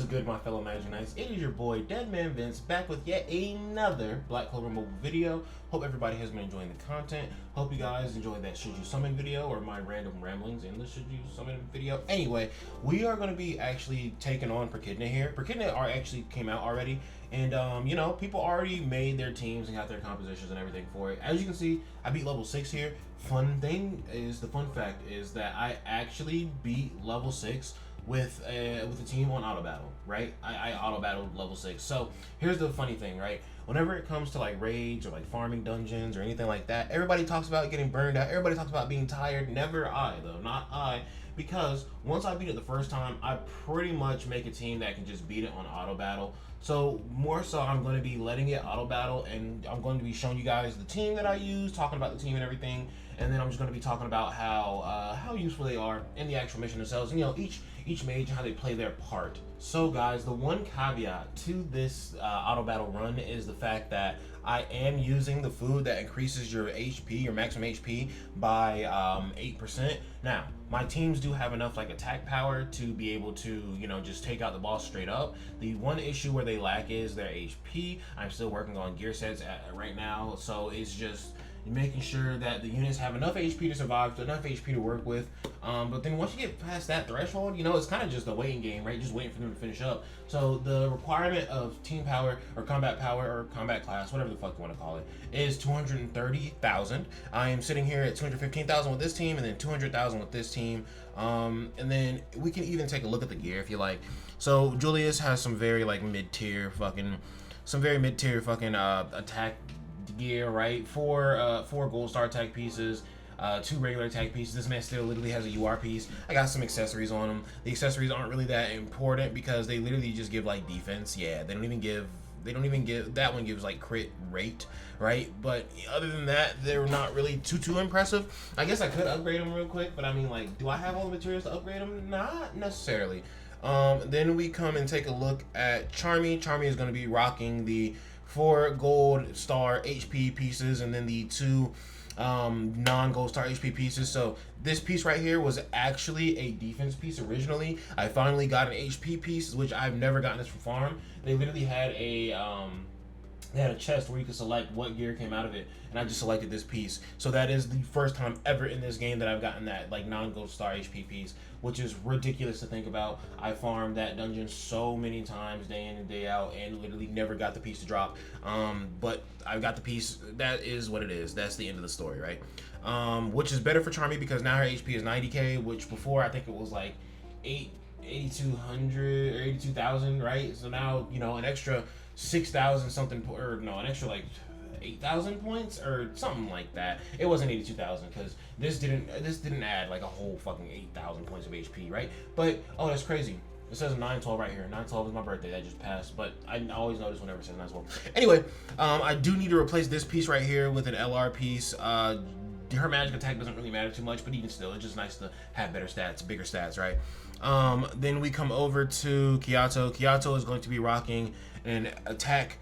good, my fellow Magic Knights? It is your boy DEADMANVINCE back with yet another Black Clover mobile video. Hope everybody has been enjoying the content. Hope you guys enjoyed that Should You Summon video or my random ramblings in the Should You Summon video. Anyway, we are going to be actually taking on PREKIDNA here. PREKIDNA actually came out already, and you know, people already made their teams and got their compositions and everything for it. As you can see, I beat level 6 here. The fun fact is that I actually beat level 6 with a team on auto battle, right? I auto battled level 6. So here's the funny thing, right? Whenever it comes to like raids or like farming dungeons or anything like that, everybody talks about getting burned out. Everybody talks about being tired. Never I, though, not I. Because once I beat it the first time, I pretty much make a team that can just beat it on auto battle. So more so, I'm going to be letting it auto battle, and I'm going to be showing you guys the team that I use, talking about the team and everything, and then I'm just going to be talking about how useful they are in the actual mission themselves, and you know, each mage, how they play their part. So guys, the one caveat to this auto battle run is the fact that I am using the food that increases your HP, your maximum HP, by 8%. Now, my teams do have enough like attack power to be able to, you know, just take out the boss straight up. The one issue where they lack is their HP. I'm still working on gear sets right now, so it's just making sure that the units have enough HP to survive, enough HP to work with. But then once you get past that threshold, you know, it's kind of just a waiting game, right? Just waiting for them to finish up. So the requirement of team power or combat class, whatever the fuck you want to call it, is 230,000. I am sitting here at 215,000 with this team, and then 200,000 with this team. And then we can even take a look at the gear if you like. So Julius has some very like mid-tier fucking attack gear, right? Four gold star attack pieces, 2 regular attack pieces. This man still literally has a UR piece. I got some accessories on him. The accessories aren't really that important because they literally just give like defense. Yeah, they don't even give that one gives like crit rate, right? But other than that, they're not really too impressive. I guess I could upgrade them real quick, but I mean, like, do I have all the materials to upgrade them? Not necessarily. Then we come and take a look at Charmy. Charmy is going to be rocking the 4 gold star HP pieces and then the 2 non-gold star HP pieces. So this piece right here was actually a defense piece originally. I finally got an HP piece, which I've never gotten this from farm. They literally had a chest where you could select what gear came out of it, and I just selected this piece. So that is the first time ever in this game that I've gotten that like non-gold star HP piece, which is ridiculous to think about. I farmed that dungeon so many times day in and day out and literally never got the piece to drop. But I got the piece. That is what it is. That's the end of the story, right? Which is better for Charmy because now her HP is 90k, which before I think it was like 8,200 or 82,000, right? So now, you know, an extra 6,000 something, or no, an extra like 8,000 points or something like that. It wasn't 82,000 because this didn't add like a whole fucking 8,000 points of HP, right? But oh, that's crazy. It says 9/12 right here. 9/12 is my birthday. That just passed, but I always notice whenever it says 9/12. Anyway, I do need to replace this piece right here with an LR piece. Her magic attack doesn't really matter too much, but even still, it's just nice to have better stats, bigger stats, right? Then we come over to Kyoto. Kyoto is going to be rocking an attack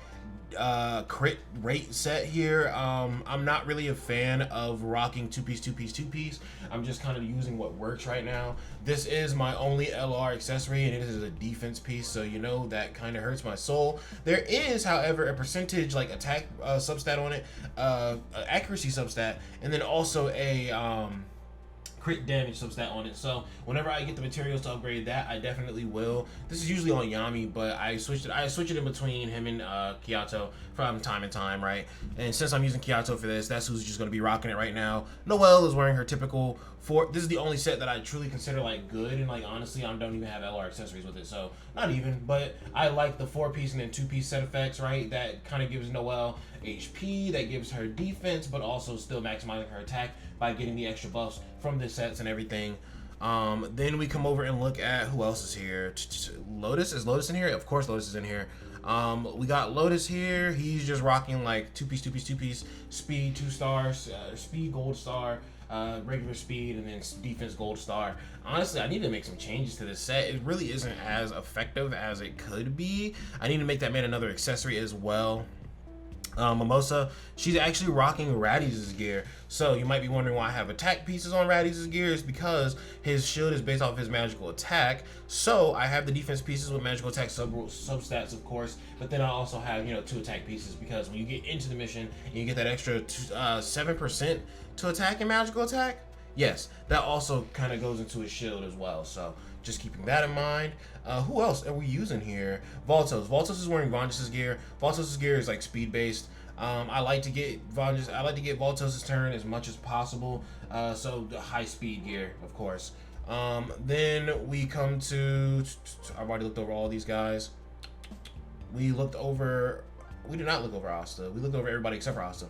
crit rate set here. I'm not really a fan of rocking two piece. I'm just kind of using what works right now. This is my only LR accessory, and it is a defense piece, so you know that kind of hurts my soul. There is, however, a percentage like attack substat on it, accuracy substat, and then also a crit damage substat on it. So whenever I get the materials to upgrade that, I definitely will. This is usually on Yami, but I switch it in between him and Kyoto from time to time, right? And since I'm using Kyoto for this, that's who's just going to be rocking it right now. Noelle is wearing her typical 4. This is the only set that I truly consider like good, and like honestly, I don't even have LR accessories with it, so not even. But I like the 4-piece and then 2-piece set effects, right? That kind of gives Noelle HP, that gives her defense, but also still maximizing her attack by getting the extra buffs from the sets and everything. Then we come over and look at who else is here. Lotus. Is Lotus in here? Of course Lotus is in here. We got Lotus here. He's just rocking like 2-piece, speed 2 stars, speed gold star, regular speed, and then defense gold star. Honestly, I need to make some changes to this set. It really isn't as effective as it could be. I need to make that man another accessory as well. Mimosa, she's actually rocking Radiz's gear. So you might be wondering why I have attack pieces on Radiz's gear. Is because his shield is based off his magical attack. So I have the defense pieces with magical attack substats, of course. But then I also have, 2 attack pieces, because when you get into the mission and you get that extra 7% to attack and magical attack, yes, that also kind of goes into his shield as well. So just keeping that in mind. Who else are we using here? Voltos. Voltos is wearing Vange's gear. Voltos' gear is like speed based. I like to get Voltos' turn as much as possible. So the high speed gear, of course. Then we come to, I've already looked over all these guys. We did not look over Asta. We looked over everybody except for Asta.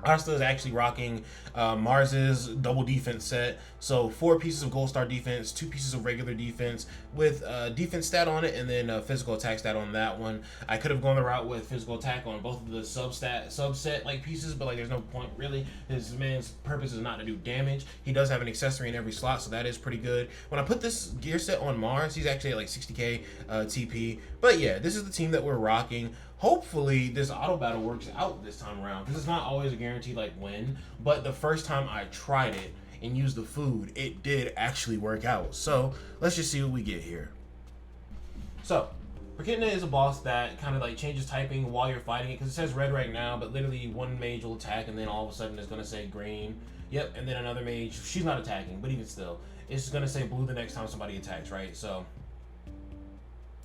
Asta is actually rocking Mars's double defense set. So 4 pieces of gold star defense, 2 pieces of regular defense with defense stat on it, and then physical attack stat on that one. I could have gone the route with physical attack on both of the subset like pieces, but like there's no point really. This man's purpose is not to do damage. He does have an accessory in every slot, so that is pretty good. When I put this gear set on Mars, he's actually at like 60k TP. But yeah, this is the team that we're rocking. Hopefully this auto battle works out this time around, because it's not always a guaranteed like win, but the first time I tried it and used the food, it did actually work out. So let's just see what we get here. So PREKIDNA is a boss that kind of like changes typing while you're fighting it, because it says red right now, but literally one mage will attack and then all of a sudden it's going to say green. Yep, and then another mage, she's not attacking, but even still, it's going to say blue the next time somebody attacks, right? So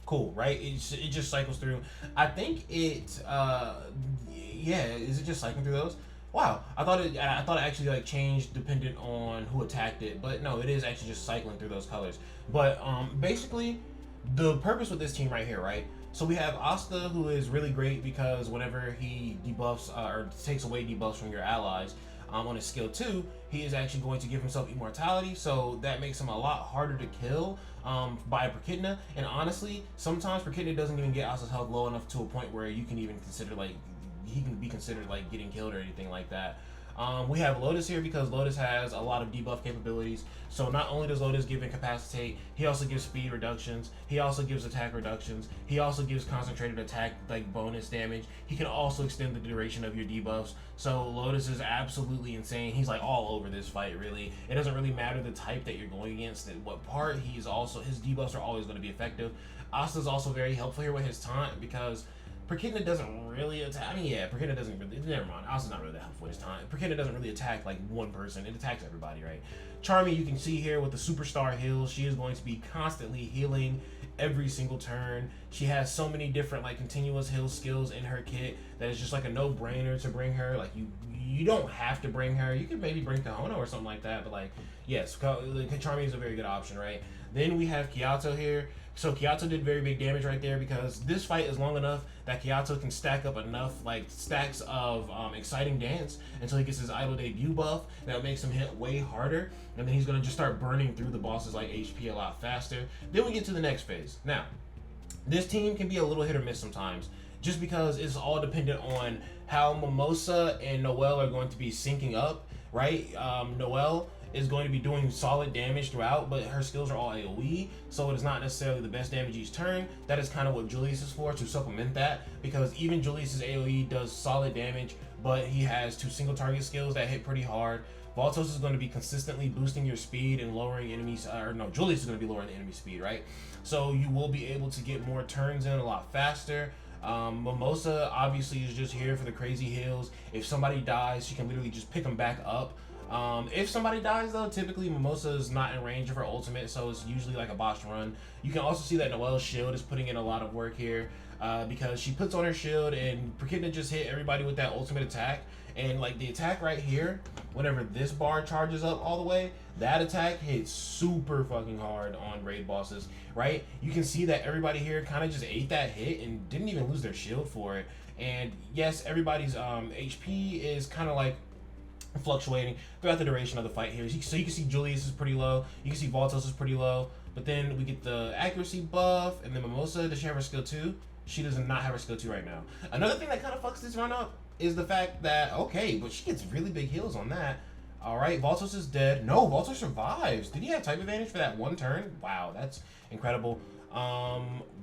cool, right? It just cycles through. I think it, yeah, is it just cycling through those? Wow, I thought it actually like changed dependent on who attacked it, but no, it is actually just cycling through those colors. But basically, the purpose with this team right here, right? So we have Asta, who is really great because whenever he debuffs or takes away debuffs from your allies, on his skill 2, he is actually going to give himself immortality, so that makes him a lot harder to kill by PREKIDNA. And honestly, sometimes PREKIDNA doesn't even get Asta's health low enough to a point where you can even consider like he can be considered like getting killed or anything like that. We have Lotus here because Lotus has a lot of debuff capabilities. So not only does Lotus give incapacitate, he also gives speed reductions. He also gives attack reductions. He also gives concentrated attack like bonus damage. He can also extend the duration of your debuffs. So Lotus is absolutely insane. He's like all over this fight, really. It doesn't really matter the type that you're going against and what part. His debuffs are always going to be effective. Asta's also very helpful here with his taunt because PREKIDNA doesn't really attack. I mean, yeah, PREKIDNA doesn't really. Never mind. Asta's not really that helpful this time. PREKIDNA doesn't really attack like one person. It attacks everybody, right? Charmy, you can see here with the superstar heals, she is going to be constantly healing every single turn. She has so many different like continuous heal skills in her kit that it's just like a no-brainer to bring her. Like you don't have to bring her. You could maybe bring Kahona or something like that. But like, yes, Charmy is a very good option, right? Then we have Kyoto here. So Kyoto did very big damage right there because this fight is long enough that Kyoto can stack up enough like stacks of exciting dance until he gets his idle debut buff that makes him hit way harder, and then he's gonna just start burning through the boss's like HP a lot faster. Then we get to the next phase. Now, this team can be a little hit or miss sometimes, just because it's all dependent on how Mimosa and Noelle are going to be syncing up, right? Noelle is going to be doing solid damage throughout, but her skills are all AoE, so it is not necessarily the best damage each turn. That is kind of what Julius is for, to supplement that, because even Julius's AoE does solid damage, but he has 2 single target skills that hit pretty hard. Voltos is going to be consistently boosting your speed and lowering enemies, or no, Julius is going to be lowering the enemy speed, right? So you will be able to get more turns in a lot faster. Mimosa obviously is just here for the crazy heals. If somebody dies, she can literally just pick them back up. If somebody dies though, typically Mimosa is not in range of her ultimate, so it's usually like a botched run. You can also see that Noelle's shield is putting in a lot of work here, because she puts on her shield and PREKIDNA just hit everybody with that ultimate attack. And like the attack right here, whenever this bar charges up all the way, that attack hits super fucking hard on raid bosses, right? You can see that everybody here kind of just ate that hit and didn't even lose their shield for it. And yes, everybody's HP is kind of like fluctuating throughout the duration of the fight here. So you can see Julius is pretty low, you can see Voltos is pretty low, but then we get the accuracy buff, and then Mimosa, does she have her skill 2? She does not have her skill 2 right now. Another thing that kind of fucks this run up is the fact that, okay, but she gets really big heals on that. Alright, Voltos is dead. No, Voltos survives. Did he have type advantage for that one turn? Wow, that's incredible.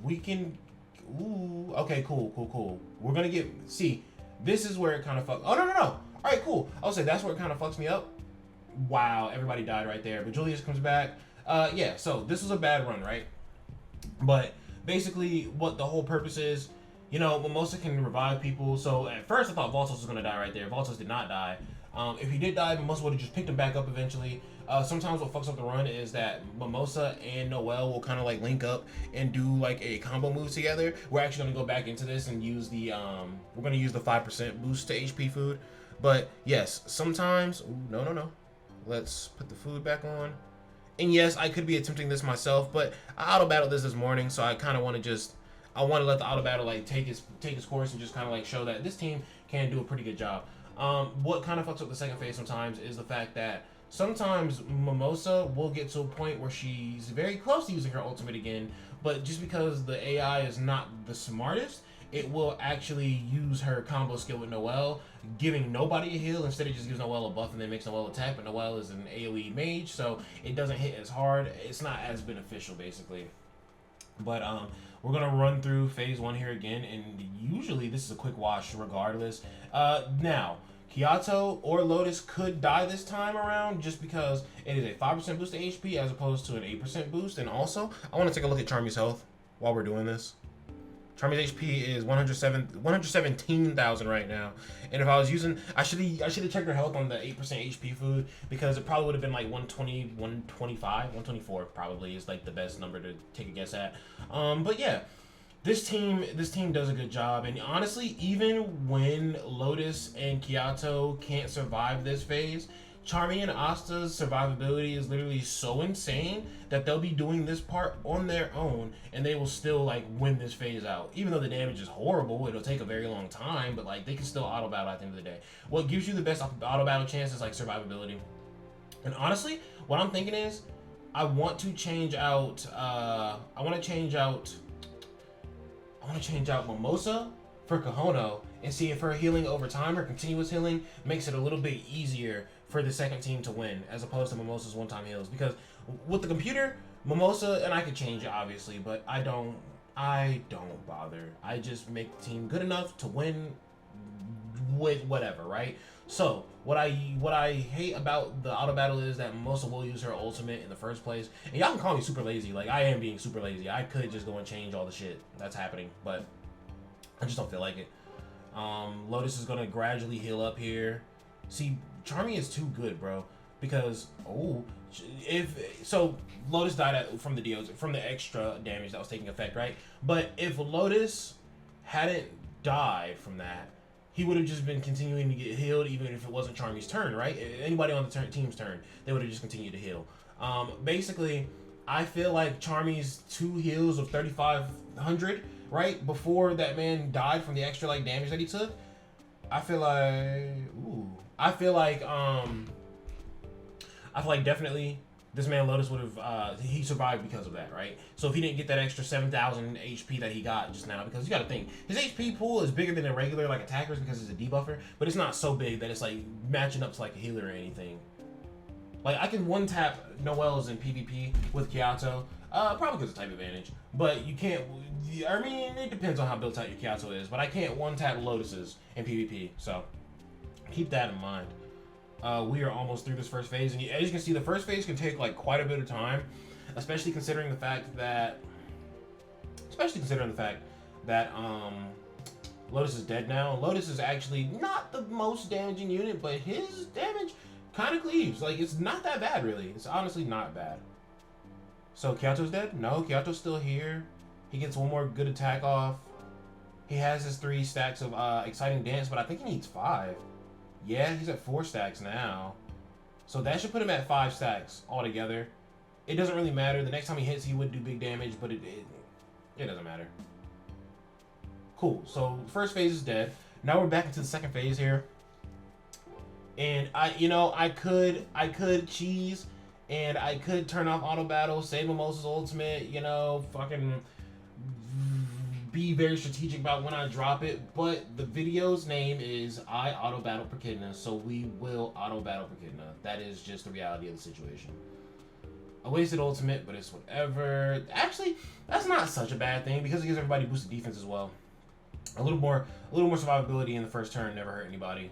We can, ooh, okay, cool. We're gonna get, see, this is where it kind of fucks. Oh, no. All right, cool. I'll say that's where it kind of fucks me up. Wow, everybody died right there. But Julius comes back. Yeah, so this was a bad run, right? But basically, what the whole purpose is, you know, Mimosa can revive people. So at first, I thought Voltos was going to die right there. Voltos did not die. If he did die, Mimosa would have just picked him back up eventually. Sometimes what fucks up the run is that Mimosa and Noelle will kind of like link up and do like a combo move together. We're actually going to go back into this and use the, we're going to use the 5% boost to HP food. But yes, sometimes, ooh, no. Let's put the food back on. And yes, I could be attempting this myself, but I auto battled this morning, so I kind of want to just, I want to let the auto battle like take its course and just kind of like show that this team can do a pretty good job. What kind of fucks up the second phase sometimes is the fact that sometimes Mimosa will get to a point where she's very close to using her ultimate again, but just because the AI is not the smartest, it will actually use her combo skill with Noelle, giving nobody a heal. Instead, it just gives Noelle a buff and then makes Noelle attack, but Noelle is an AoE mage, so it doesn't hit as hard. It's not as beneficial, basically. But we're going to run through phase 1 here again, and usually this is a quick wash regardless. Now, Kyoto or Lotus could die this time around just because it is a 5% boost to HP as opposed to an 8% boost. And also, I want to take a look at Charmy's health while we're doing this. Charmy's HP is 117,000 right now, and if I was using, I should have checked her health on the 8% HP food because it probably would have been like 120, 125, 124 probably is like the best number to take a guess at. But yeah, this team does a good job, and honestly, even when Lotus and Kyoto can't survive this phase, Charmy and Asta's survivability is literally so insane that they'll be doing this part on their own and they will still like win this phase out. Even though the damage is horrible, it'll take a very long time, but like they can still auto battle at the end of the day. What gives you the best auto battle chance is like survivability. And honestly, what I'm thinking is I want to change out Mimosa for Kahono and see if her healing over time, her continuous healing, makes it a little bit easier for the second team to win as opposed to Mimosa's one-time heals. Because with the computer, Mimosa, and I could change it obviously, but I don't bother. I just make the team good enough to win with whatever, right? So what I hate about the auto battle is that Mimosa will use her ultimate in the first place. And y'all can call me super lazy. Like, I am being super lazy. I could just go and change all the shit that's happening, but I just don't feel like it. Lotus is gonna gradually heal up here. See, Charmy is too good, bro. Because so Lotus died from the extra damage that was taking effect, right? But if Lotus hadn't died from that, he would have just been continuing to get healed, even if it wasn't Charmy's turn, right? Anybody on the team's turn, they would have just continued to heal. Basically, I feel like Charmy's 2 heals of 3,500, right, before that man died from the extra like damage that he took, I feel like definitely this man Lotus would have he survived because of that, right? So if he didn't get that extra 7,000 HP that he got just now, because you got to think his HP pool is bigger than a regular like attackers because it's a debuffer, but it's not so big that it's like matching up to like a healer or anything. Like I can one tap Noelle's in PvP with Kyoto, probably because of type advantage, but you can't. I mean, it depends on how built out your Kyoto is, but I can't one tap Lotus's in PvP, so keep that in mind. We are almost through this first phase, and as you can see, the first phase can take like quite a bit of time, especially considering the fact that Lotus is dead now. Lotus is actually not the most damaging unit, but his damage kind of cleaves. Like, it's not that bad, really. It's honestly not bad. So Kyoto's dead? No, Kyoto's still here. He gets one more good attack off. He has his 3 stacks of exciting dance, but I think he needs 5. Yeah, he's at 4 stacks now. So that should put him at 5 stacks altogether. It doesn't really matter. The next time he hits, he would do big damage, but it doesn't matter. Cool. So first phase is dead. Now we're back into the second phase here. And I could cheese, and I could turn off auto battle, save Mimosa's ultimate, fucking be very strategic about when I drop it, but the video's name is I auto battle PREKIDNA, so we will auto battle PREKIDNA. That is just the reality of the situation. I wasted ultimate, but it's whatever. Actually, that's not such a bad thing because it gives everybody boosted defense as well. A little more survivability in the first turn never hurt anybody.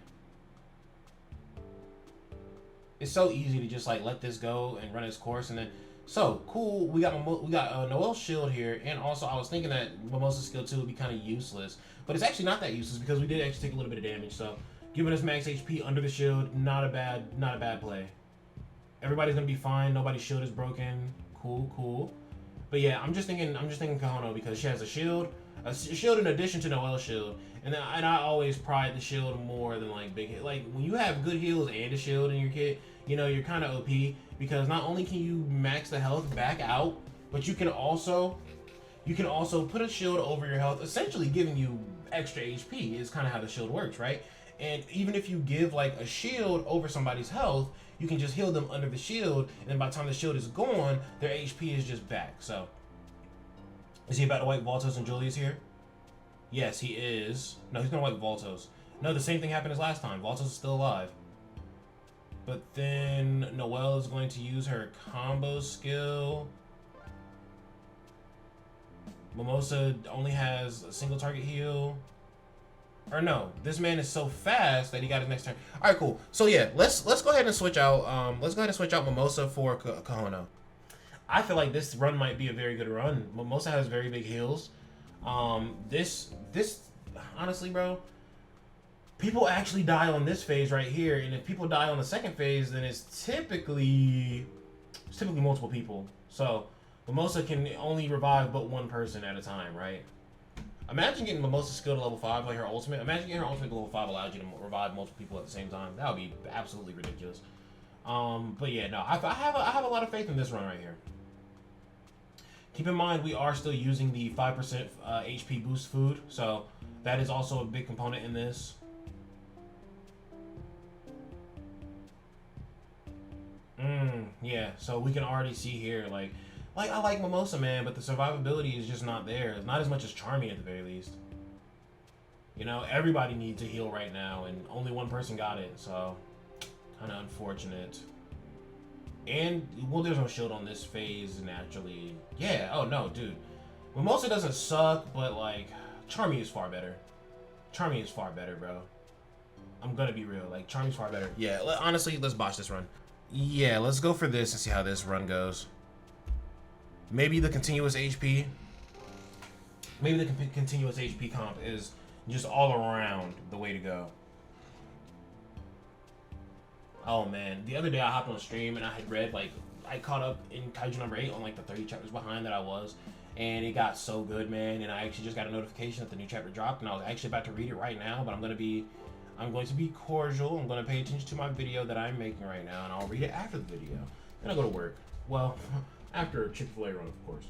It's so easy to just like let this go and run its course, and then so cool. We got Noel's shield here, and also I was thinking that Mimosa's skill 2 would be kind of useless, but it's actually not that useless because we did actually take a little bit of damage. So giving us max HP under the shield, not a bad play. Everybody's gonna be fine. Nobody's shield is broken. Cool. But yeah, I'm just thinking Kahono because she has a shield in addition to Noel's shield, and I always pride the shield more than like big hit. Like when you have good heals and a shield in your kit, you know you're kind of OP because not only can you max the health back out, but you can also put a shield over your health, essentially giving you extra HP. Is kind of how the shield works, right? And even if you give like a shield over somebody's health, you can just heal them under the shield, and then by the time the shield is gone, their HP is just back. So, is he about to wipe Voltos and Julius here? Yes, he is. No, he's gonna wipe Voltos. No, the same thing happened as last time. Voltos is still alive. But then Noelle is going to use her combo skill. Mimosa only has a single target heal. Or no, this man is so fast that he got his next turn. All right, cool. So yeah, let's go ahead and switch out. Let's go ahead and switch out Mimosa for Kahono. I feel like this run might be a very good run. Mimosa has very big heals. This honestly, bro, people actually die on this phase right here, and if people die on the second phase, then it's typically multiple people. So Mimosa can only revive but one person at a time, right? Imagine getting Mimosa's skill to level 5, like her ultimate. Imagine getting her ultimate to level 5 allows you to revive multiple people at the same time. That would be absolutely ridiculous. But yeah, no, I have a lot of faith in this run right here. Keep in mind, we are still using the 5% HP boost food, so that is also a big component in this. Yeah, so we can already see here, like I like Mimosa, man, but the survivability is just not there. It's not as much as Charmy at the very least. You know, everybody needs a heal right now, and only one person got it, so kind of unfortunate. And, well, there's no shield on this phase, naturally. Yeah, oh no, dude. Mimosa doesn't suck, but, like, Charmy is far better. Charmy is far better, bro. I'm gonna be real, like, Charmy's far better. Yeah, honestly, let's botch this run. Yeah, let's go for this and see how this run goes. Maybe the continuous HP. Maybe the continuous HP comp is just all around the way to go. Oh man, the other day I hopped on a stream and I had read, like, I caught up in Kaiju number 8 on like the 30 chapters behind that I was, and it got so good, man. And I actually just got a notification that the new chapter dropped, and I was actually about to read it right now, but I'm going to be cordial. I'm going to pay attention to my video that I'm making right now, and I'll read it after the video. Then I'll go to work. Well, after a Chick-fil-A run, of course.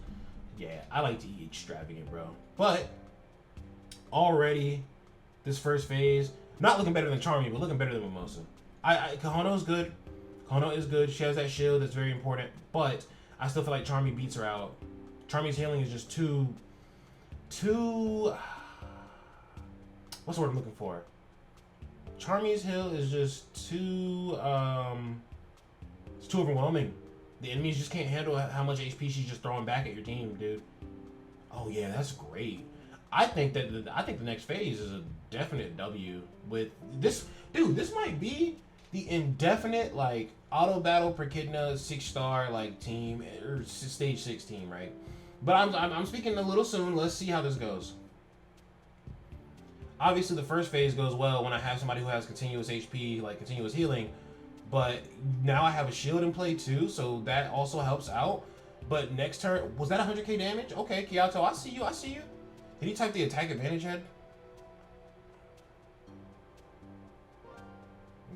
Yeah, I like to eat extravagant, bro. But already, this first phase, not looking better than Charmy, but looking better than Mimosa. Kahono is good. Kahono is good. She has that shield that's very important, but I still feel like Charmy beats her out. Charmy's healing is just too what's the word I'm looking for? Charmy's heal is just too it's too overwhelming. The enemies just can't handle how much HP she's just throwing back at your team, dude. Oh yeah, that's great. I think the next phase is a definite W with this. Dude, this might be the indefinite, like, auto battle PREKIDNA 6-star, like, team, or stage 6 team, right? But I'm speaking a little soon. Let's see how this goes. Obviously, the first phase goes well when I have somebody who has continuous HP, like continuous healing. But now I have a shield in play too, so that also helps out. But next turn, was that 100k damage? Okay, Kyoto, I see you. Did he type the attack advantage head?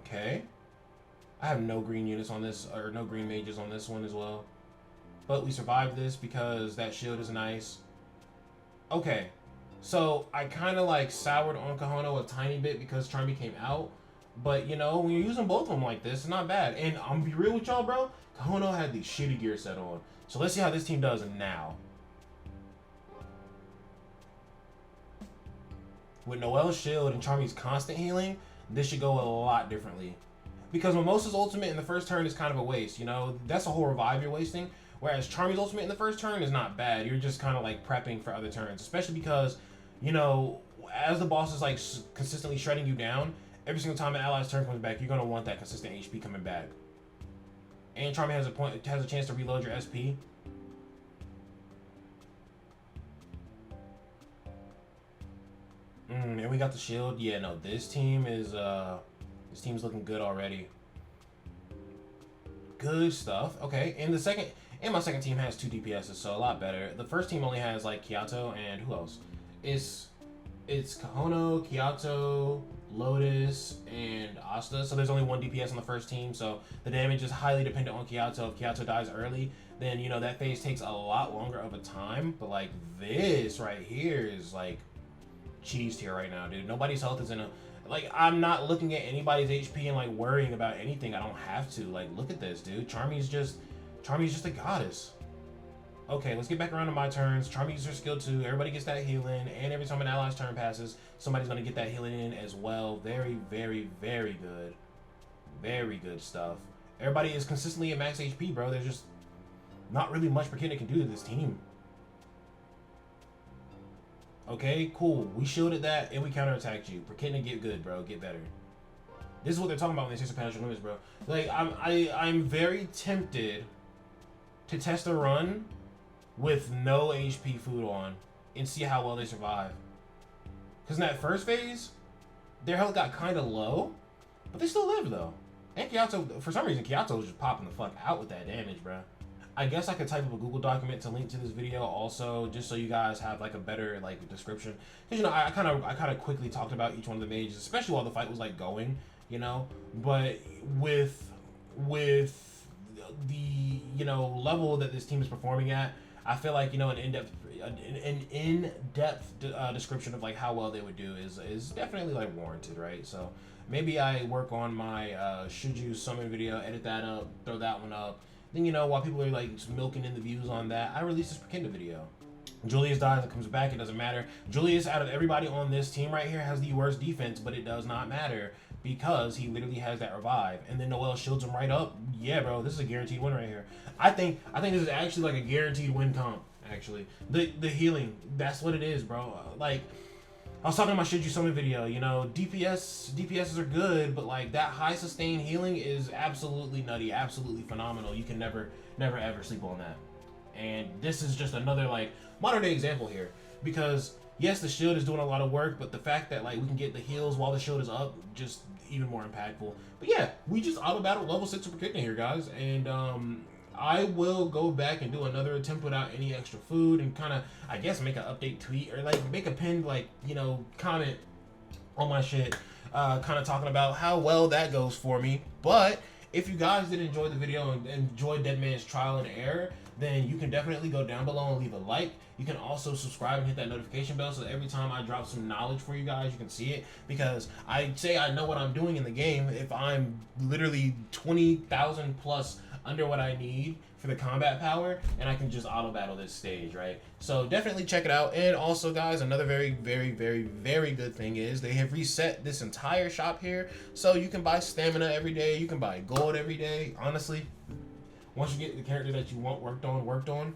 Okay. I have no green units on this, or no green mages on this one as well. But we survived this because that shield is nice. Okay. So I kind of like soured on Kahono a tiny bit because Charmy came out. But, you know, when you're using both of them like this, it's not bad. And I'm gonna be real with y'all, bro. Kahono had the shitty gear set on. So let's see how this team does now. With Noelle's shield and Charmy's constant healing, this should go a lot differently. Because Mimosa's ultimate in the first turn is kind of a waste, you know? That's a whole revive you're wasting. Whereas Charmy's ultimate in the first turn is not bad. You're just kind of like prepping for other turns. Especially because you know, as the boss is like consistently shredding you down, every single time an ally's turn comes back, you're gonna want that consistent HP coming back. And Charmy has a chance to reload your SP. And we got the shield. Yeah, no, this team's looking good already. Good stuff. Okay, and my second team has 2 DPSs, so a lot better. The first team only has like Kyato and who else? It's Kahono, Kyato, Lotus, and Asta. So there's only 1 DPS on the first team, so the damage is highly dependent on Kyato. If Kyato dies early, then you know that phase takes a lot longer of a time. But like this right here is like cheese tier right now, dude. Nobody's health is in a like. I'm not looking at anybody's HP and like worrying about anything. I don't have to. Like, look at this, dude. Charmy's just a goddess. Okay, let's get back around to my turns. Charmy uses her skill 2. Everybody gets that heal in, and every time an ally's turn passes, somebody's gonna get that healing in as well. Very, very, very good. Very good stuff. Everybody is consistently at max HP, bro. There's just not really much PREKIDNA can do to this team. Okay, cool. We shielded that and we counterattacked you. PREKIDNA, get good, bro. Get better. This is what they're talking about when they say supernatural limits, bro. Like, I'm very tempted to test a run with no HP food on and see how well they survive. Because in that first phase, their health got kind of low, but they still live though. And Kyato, for some reason, Kyato was just popping the fuck out with that damage, bro. I guess I could type up a Google document to link to this video also, just so you guys have like a better like description. Because you know, I kind of quickly talked about each one of the mages, especially while the fight was like going, you know. But with the level that this team is performing at, I feel like an in-depth description of like how well they would do is definitely like warranted, right? So maybe I work on my should you summon video, edit that up, throw that one up. Then while people are like milking in the views on that, I release this PREKIDNA video. Julius dies and comes back, it doesn't matter. Julius, out of everybody on this team right here, has the worst defense, but it does not matter because he literally has that revive. And then Noelle shields him right up. Yeah, bro, this is a guaranteed win right here. I think this is actually like a guaranteed win comp, actually. The healing, that's what it is, bro. Like, I was talking about my should you summon video, DPSs are good, but like that high sustained healing is absolutely nutty, absolutely phenomenal. You can never ever sleep on that. And this is just another like modern day example here, because yes, the shield is doing a lot of work, but the fact that like we can get the heals while the shield is up, just even more impactful. But yeah, we just auto battled level 6 of PREKIDNA here, guys, and I will go back and do another attempt without any extra food and kind of, I guess, make an update tweet or like make a pinned like comment on my shit, kind of talking about how well that goes for me. But if you guys did enjoy the video and enjoy Deadman's trial and error, then you can definitely go down below and leave a like. You can also subscribe and hit that notification bell so that every time I drop some knowledge for you guys, you can see it. Because I say I know what I'm doing in the game if I'm literally 20,000 plus under what I need for the combat power, and I can just auto battle this stage, right? So definitely check it out. And also, guys, another very, very, very, very good thing is they have reset this entire shop here, so you can buy stamina every day, you can buy gold every day. Honestly, once you get the character that you want worked on,